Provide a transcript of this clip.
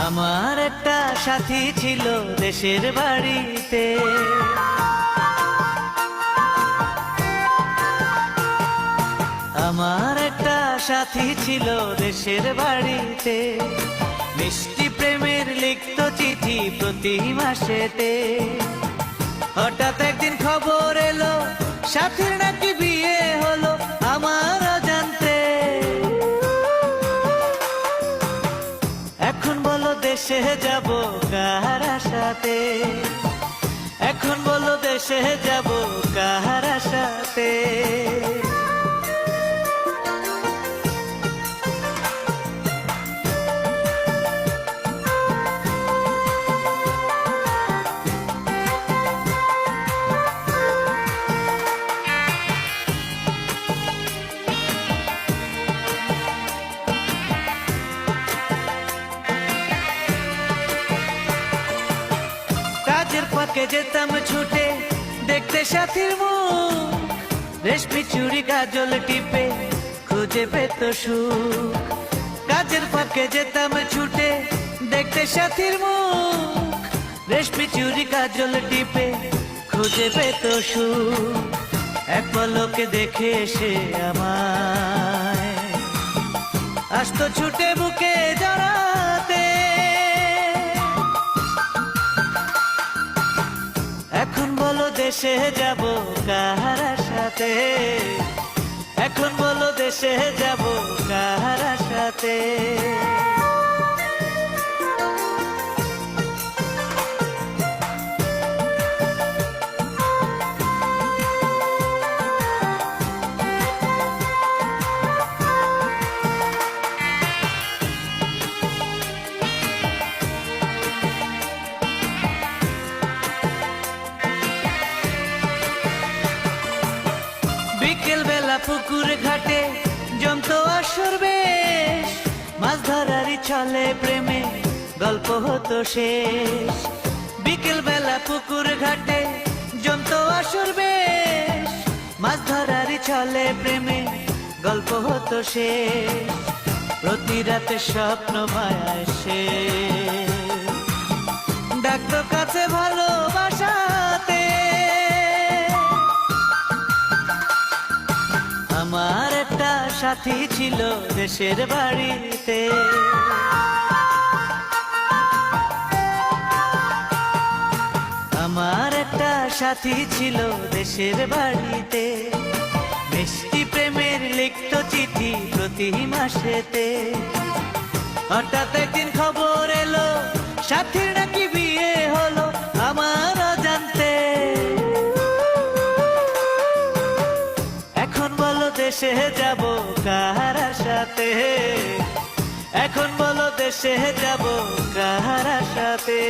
আমার একটা সাথী ছিল দেশের বাড়িতে, আমার একটা সাথী ছিল দেশের বাড়িতে, মিষ্টি প্রেমের লিখত চিঠি প্রতি মাসেতে। হঠাৎ একদিন খবর এলো সাথীর নাকি বিয়ে হলো আমার অজান্তে। এখন বলো দেশে যাব কার আশাতে, এখন বলো দেশে যাব কার আশাতে। কাজের ফাঁকে যেতাম ছুটে দেখতে সাথীর মুখ, রেশমি চুড়ি কাজল টিপে খুঁজে পেত সুখ। কাজের ফাঁকে যেতাম ছুটে দেখতে সাথীর মুখ, রেশমি চুড়ি কাজল টিপে খুঁজে পেত সুখ। এক পলকে দেখে এসে আমায় আসতো ছুটে বুকে জড়াতে। এখন বলো দেশে যাব কার সাথে, এখন বলো দেশে যাব কার সাথে। বিকেল বেলা পুকুর ঘাটে জমতো আসর বেশ, মাছ ধরারই ছলে প্রেমে গল্প হতো শেষ। বিকেল বেলা পুকুর ঘাটে জমতো আসর বেশ, মাছ ধরারই ছলে প্রেমে গল্প হতো শেষ। প্রতি রাতে স্বপ্ন মায়ায় সে ডাকতো কাছে ভালোবাসাতে। আমার একটা সাথী ছিল দেশের বাড়িতে, আমার একটা সাথী ছিল দেশের বাড়িতে, মিষ্টি প্রেমের লিখত চিঠি প্রতি মাসেতে। হঠাৎ একদিন খবর এলো সাথীর নাকি বিয়ে হলো আমার অজান্তে। এখন বলো দেশে যাব কার সাথে, এখন বলো দেশে যাব কার সাথে।